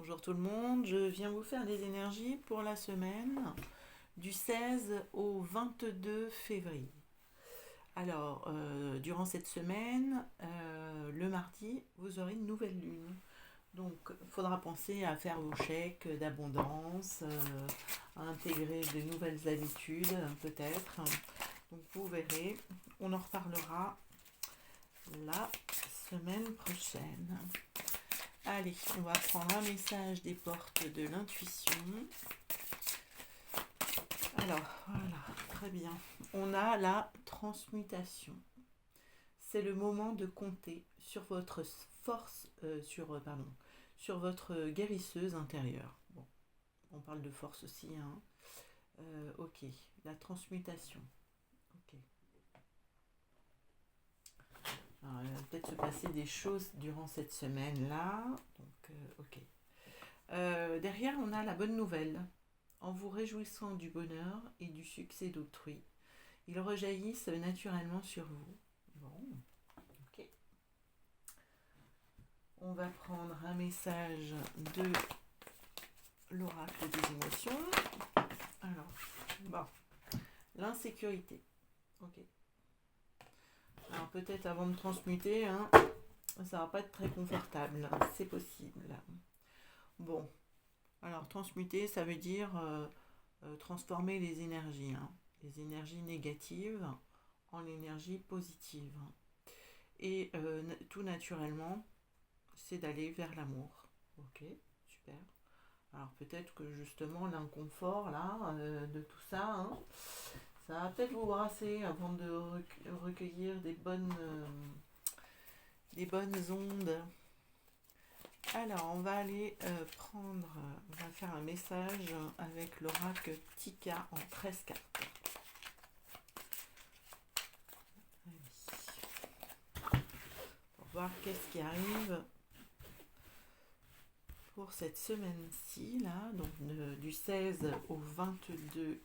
Bonjour tout le monde, je viens vous faire des énergies pour la semaine du 16 au 22 février. Alors, durant cette semaine, le mardi, vous aurez une nouvelle lune. Donc, il faudra penser à faire vos chèques d'abondance, à intégrer de nouvelles habitudes, peut-être. Donc, vous verrez, on en reparlera la semaine prochaine. Allez, on va prendre un message des portes de l'intuition. Alors, voilà, très bien. On a la transmutation. C'est le moment de compter sur votre force, sur votre guérisseuse intérieure. Bon, on parle de force aussi, hein. Ok, la transmutation. Ok. Alors, il va peut-être se passer des choses durant cette semaine-là. Donc, ok. Derrière, on a la bonne nouvelle. En vous réjouissant du bonheur et du succès d'autrui, ils rejaillissent naturellement sur vous. Bon, ok. On va prendre un message de l'oracle des émotions. Alors, bon, l'insécurité. Ok. Alors peut-être avant de transmuter, hein, ça va pas être très confortable. C'est possible. Bon, alors transmuter, ça veut dire transformer les énergies, hein, les énergies négatives en énergie positive. Et tout naturellement, c'est d'aller vers l'amour. Ok, super. Alors peut-être que justement l'inconfort là, de tout ça, hein, ça va peut-être vous brasser avant de recueillir des bonnes ondes. Alors on va aller on va faire un message avec l'oracle Tika en 13 cartes. Pour voir qu'est-ce qui arrive pour cette semaine-ci, là, donc du 16 au 22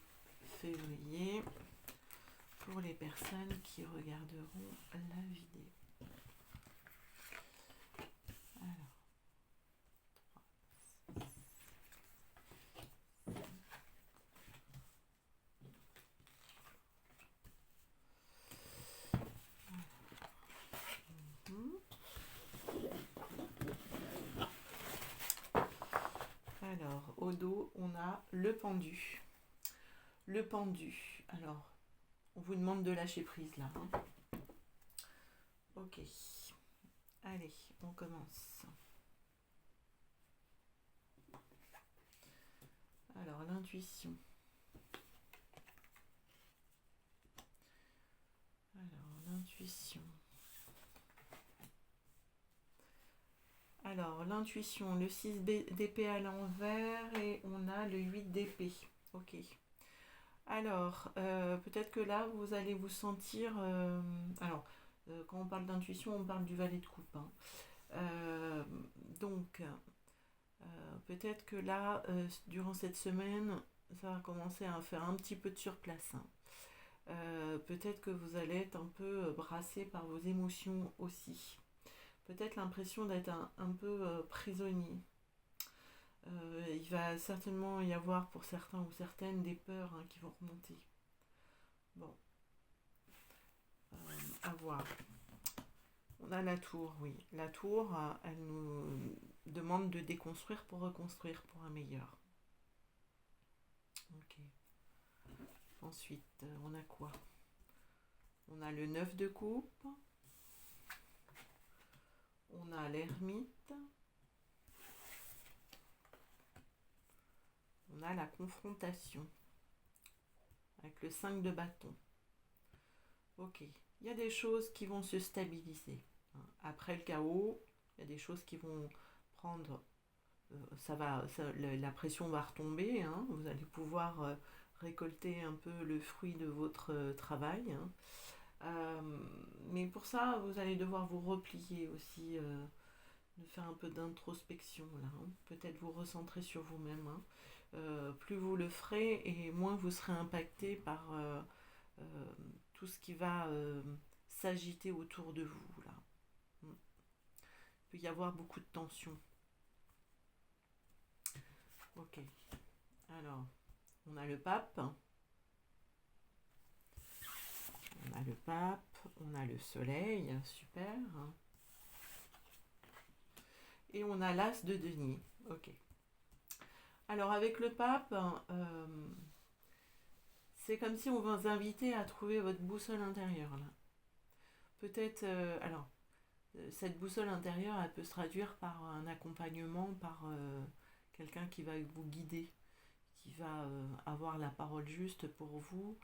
février, pour les personnes qui regarderont la vidéo. Alors, au dos, on a le pendu. Le pendu. Alors, on vous demande de lâcher prise là, hein. Ok. Allez, on commence. Alors, l'intuition. Alors, l'intuition, le 6 d'épée à l'envers et on a le 8 d'épée. Ok. Alors, peut-être que là, vous allez vous sentir... quand on parle d'intuition, on parle du valet de coupe, hein. Donc, peut-être que là, durant cette semaine, ça va commencer à faire un petit peu de surplace, hein. Peut-être que vous allez être un peu brassé par vos émotions aussi. Peut-être l'impression d'être un peu prisonnier. Il va certainement y avoir pour certains ou certaines des peurs, hein, qui vont remonter. Bon, à voir. On a la tour, oui. La tour, elle nous demande de déconstruire pour reconstruire pour un meilleur. Ok. Ensuite, on a quoi? On a le 9 de coupe. On a l'ermite. On a la confrontation avec le 5 de bâton. Ok. Il y a des choses qui vont se stabiliser. Après le chaos, il y a des choses qui vont prendre... la pression va retomber, hein. Vous allez pouvoir récolter un peu le fruit de votre travail, hein. Mais pour ça, vous allez devoir vous replier aussi, de faire un peu d'introspection là, hein. Peut-être vous recentrer sur vous-même, hein. Plus vous le ferez et moins vous serez impacté par tout ce qui va s'agiter autour de vous là. Il peut y avoir beaucoup de tension. Ok. Alors, on a le pape. On a le pape. On a le soleil. Super. Et on a l'as de denier. Ok. Alors, avec le pape, c'est comme si on vous invitait à trouver votre boussole intérieure, là. Peut-être, cette boussole intérieure, elle peut se traduire par un accompagnement, par quelqu'un qui va vous guider, qui va avoir la parole juste pour vous,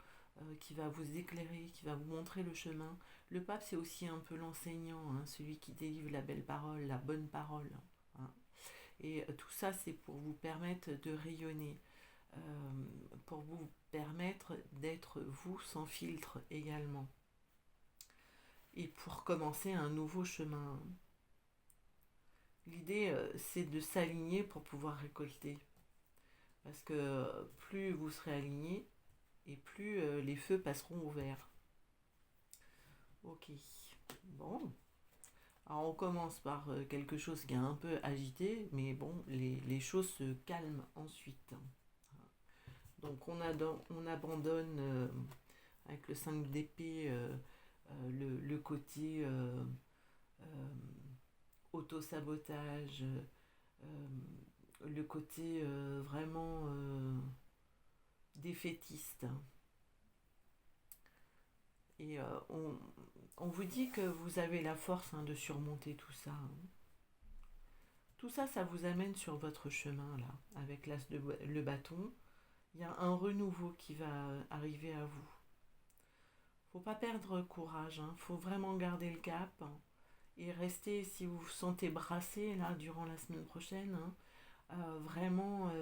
qui va vous éclairer, qui va vous montrer le chemin. Le pape, c'est aussi un peu l'enseignant, hein, celui qui délivre la belle parole, la bonne parole, hein. Et tout ça, c'est pour vous permettre de rayonner, pour vous permettre d'être vous sans filtre également. Et pour commencer un nouveau chemin. L'idée, c'est de s'aligner pour pouvoir récolter. Parce que plus vous serez aligné, et plus les feux passeront au vert. Ok. Bon. Alors on commence par quelque chose qui est un peu agité, mais bon, les choses se calment ensuite. Donc on abandonne avec le 5 d'épée le côté auto-sabotage, le côté vraiment défaitiste. Et on vous dit que vous avez la force, hein, de surmonter tout ça, hein. Tout ça, ça vous amène sur votre chemin, là, avec le bâton. Il y a un renouveau qui va arriver à vous. Faut pas perdre courage, hein. Faut vraiment garder le cap, hein, et rester, si vous vous sentez brassé, là, durant la semaine prochaine, hein, vraiment,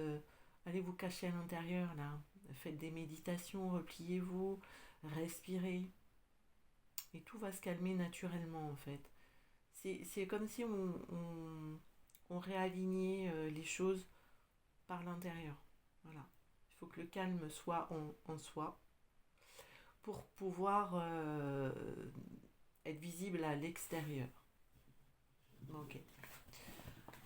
allez vous cacher à l'intérieur, là. Faites des méditations, repliez-vous, respirez. Et tout va se calmer naturellement, en fait. C'est comme si on réalignait les choses par l'intérieur. Voilà. Il faut que le calme soit en soi pour pouvoir être visible à l'extérieur. Ok.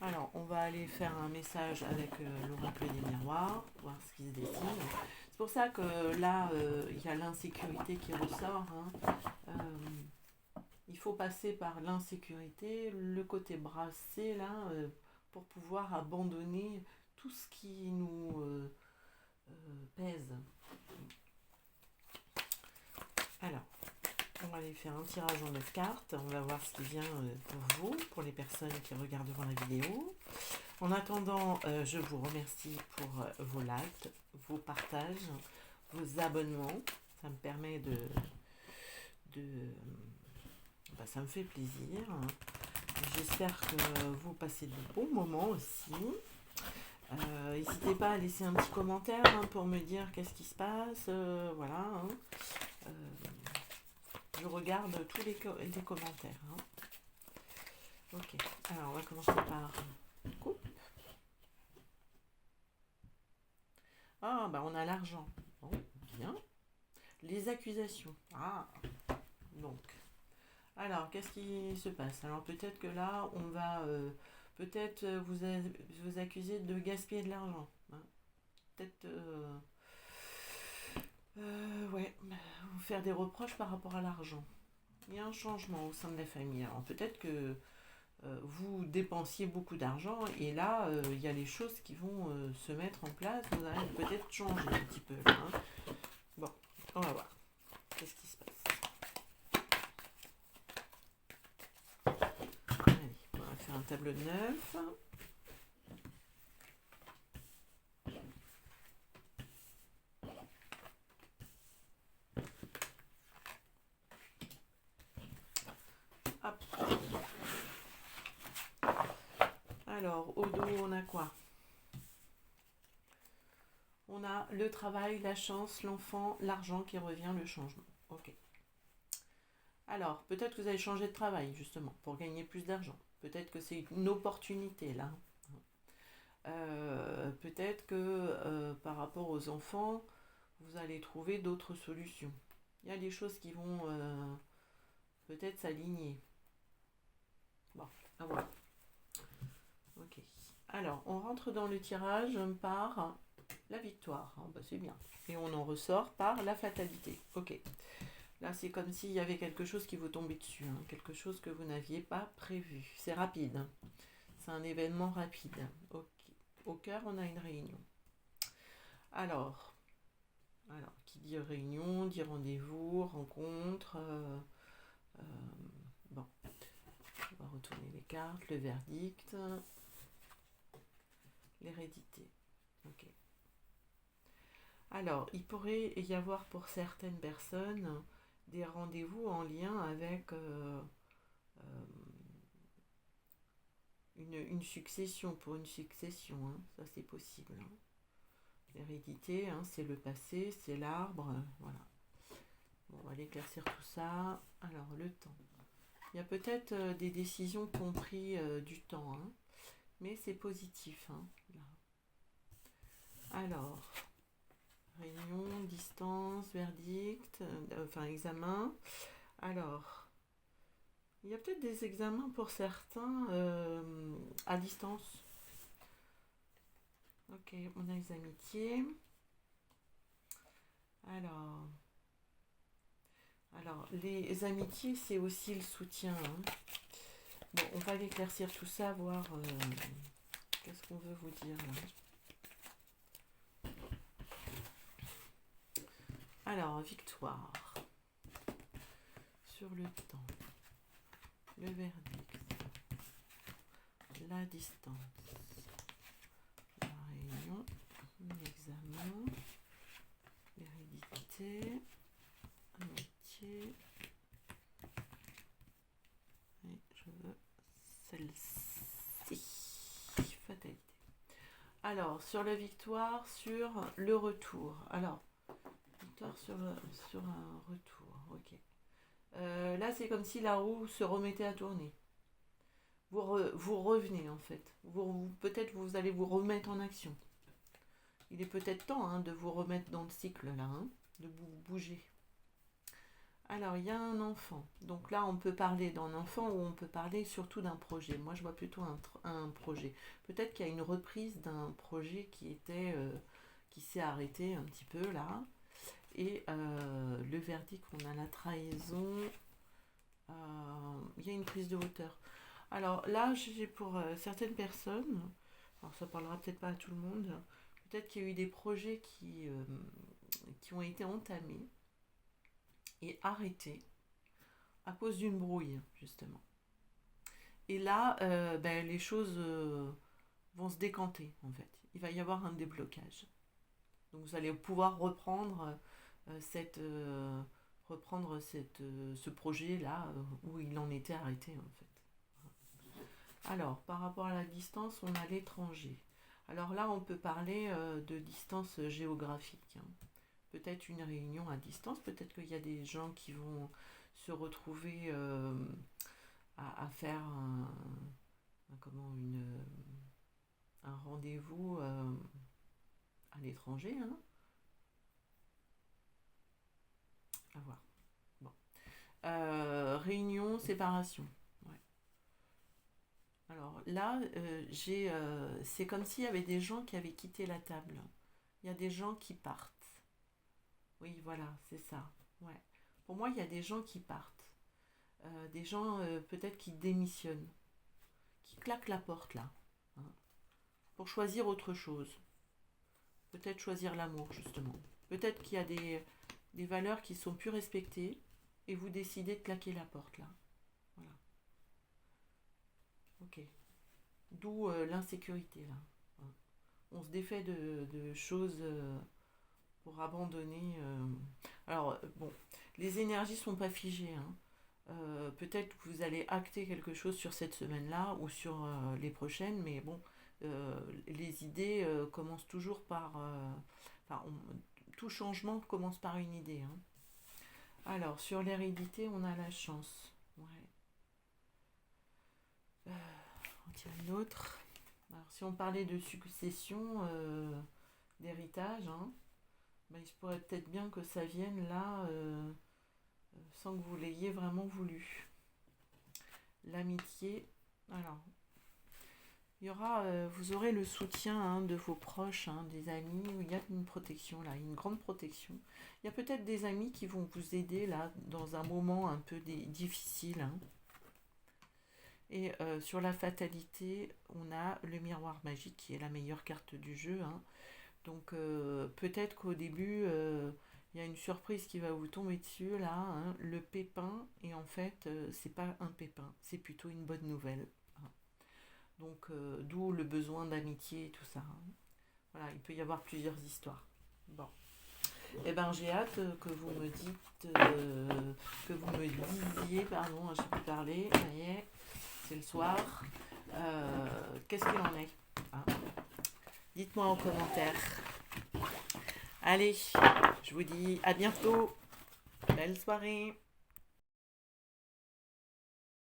Alors, on va aller faire un message avec l'oracle des miroirs, voir ce qui se dessine. C'est pour ça que là, il y a l'insécurité qui ressort, hein. Il faut passer par l'insécurité, le côté brassé, là, pour pouvoir abandonner tout ce qui nous pèse. Alors, on va aller faire un tirage en 9 cartes. On va voir ce qui vient pour vous, pour les personnes qui regarderont la vidéo. En attendant, je vous remercie pour vos likes, vos partages, vos abonnements. Ça me permet ça me fait plaisir. J'espère que vous passez de bons moments aussi. N'hésitez pas à laisser un petit commentaire, hein, pour me dire qu'est-ce qui se passe. Voilà, hein. Je regarde tous les commentaires, hein. Ok, alors on va commencer par coupe. Ah, bah on a l'argent. Bon, bien. Les accusations. Ah, donc. Alors, qu'est-ce qui se passe? Alors, peut-être que là, on va peut-être vous accuser de gaspiller de l'argent, hein. Peut-être, ouais, vous faire des reproches par rapport à l'argent. Il y a un changement au sein de la famille. Alors, peut-être que vous dépensiez beaucoup d'argent et là, il y a les choses qui vont se mettre en place. Vous allez peut-être changer un petit peu, hein. Bon, on va voir. Qu'est-ce qui se passe? Allez, on va faire un tableau de 9. Hop. Alors, au dos, on a quoi? On a le travail, la chance, l'enfant, l'argent qui revient, le changement. Ok. Alors, peut-être que vous allez changer de travail, justement, pour gagner plus d'argent. Peut-être que c'est une opportunité, là. Peut-être que par rapport aux enfants, vous allez trouver d'autres solutions. Il y a des choses qui vont peut-être s'aligner. Bon, à voir. Ok. Alors, on rentre dans le tirage par la victoire. Ah, bah, c'est bien. Et on en ressort par la fatalité. Ok. Là, c'est comme s'il y avait quelque chose qui vous tombait dessus, hein, quelque chose que vous n'aviez pas prévu. C'est rapide, hein. C'est un événement rapide. Ok. Au cœur, on a une réunion. Alors, qui dit réunion, dit rendez-vous, rencontre. Euh, bon, on va retourner les cartes, le verdict, l'hérédité. Ok. Alors, il pourrait y avoir pour certaines personnes des rendez-vous en lien avec une succession, pour une succession, hein. Ça c'est possible, hein. L'hérédité, hein, c'est le passé, c'est l'arbre, voilà. Bon, on va aller éclaircir tout ça. Alors, le temps. Il y a peut-être des décisions qui ont pris du temps, hein, mais c'est positif, hein, là. Alors, réunion, distance, verdict, enfin examen. Alors, il y a peut-être des examens pour certains à distance. Ok, on a les amitiés. Alors les amitiés, c'est aussi le soutien, hein. Bon, on va éclaircir tout ça, voir qu'est-ce qu'on veut vous dire là. Alors, victoire. Sur le temps. Le verdict. La distance. La réunion. L'examen. L'hérédité. Amitié. Et je veux celle-ci. Fatalité. Alors, sur la victoire, sur le retour. Alors, victoire sur un retour. Ok. Là, c'est comme si la roue se remettait à tourner. Vous revenez en fait. Peut-être vous allez vous remettre en action. Il est peut-être temps, hein, de vous remettre dans le cycle là, hein, de bouger. Alors, il y a un enfant. Donc là, on peut parler d'un enfant ou on peut parler surtout d'un projet. Moi, je vois plutôt un projet. Peut-être qu'il y a une reprise d'un projet qui s'est arrêté un petit peu là. Et le verdict, on a la trahison. Il y a une prise de hauteur. Alors là, j'ai pour certaines personnes, alors ça parlera peut-être pas à tout le monde, peut-être qu'il y a eu des projets qui ont été entamés et arrêtés à cause d'une brouille, justement. Et là, les choses vont se décanter, en fait. Il va y avoir un déblocage. Donc vous allez pouvoir reprendre ce projet-là où il en était arrêté, en fait. Alors, par rapport à la distance, on a l'étranger. Alors là, on peut parler de distance géographique, hein. Peut-être une réunion à distance, peut-être qu'il y a des gens qui vont se retrouver à faire un rendez-vous à l'étranger, hein. À voir. Bon. Réunion, séparation. Ouais. Alors là, c'est comme s'il y avait des gens qui avaient quitté la table. Il y a des gens qui partent. Oui, voilà, c'est ça. Ouais. Pour moi, il y a des gens qui partent. Des gens peut-être qui démissionnent, qui claquent la porte là, hein, pour choisir autre chose. Peut-être choisir l'amour, justement. Peut-être qu'il y a des valeurs qui sont plus respectées et vous décidez de claquer la porte là. Voilà. Ok. D'où l'insécurité là, hein. On se défait de choses pour abandonner. Alors, bon, les énergies sont pas figées, hein. Peut-être que vous allez acter quelque chose sur cette semaine-là ou sur les prochaines, mais bon, les idées commencent toujours par... tout changement commence par une idée, hein. Alors, sur l'hérédité, on a la chance. Ouais. On tire une autre. Alors, si on parlait de succession, d'héritage, hein, il se pourrait peut-être bien que ça vienne là sans que vous l'ayez vraiment voulu. L'amitié, alors, Il y aura, vous aurez le soutien hein, de vos proches, hein, des amis, où il y a une protection là, une grande protection. Il y a peut-être des amis qui vont vous aider là dans un moment un peu difficile. Hein. Et sur la fatalité, on a le miroir magique qui est la meilleure carte du jeu. Hein. Donc peut-être qu'au début, il y a une surprise qui va vous tomber dessus là, hein, le pépin, et en fait, c'est pas un pépin, c'est plutôt une bonne nouvelle. Hein. Donc d'où le besoin d'amitié et tout ça. Hein. Voilà, il peut y avoir plusieurs histoires. Bon. Eh ben j'ai hâte que vous me dites, que vous me disiez, pardon, j'ai pu parler, ça y est, c'est le soir. Qu'est-ce qu'il en est hein. Dites-moi en commentaire. Allez, je vous dis à bientôt. Belle soirée.